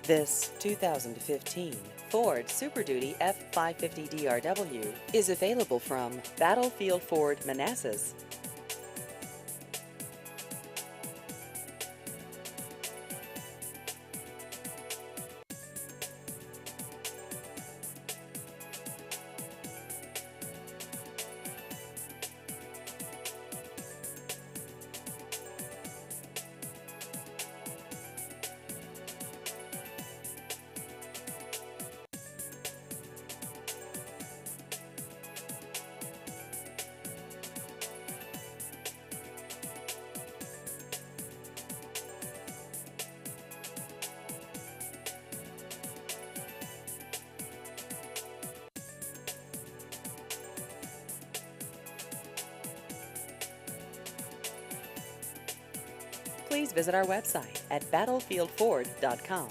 This 2015 Ford Super Duty F550 DRW is available from Battlefield Ford Manassas. Please visit our website at battlefieldford.com.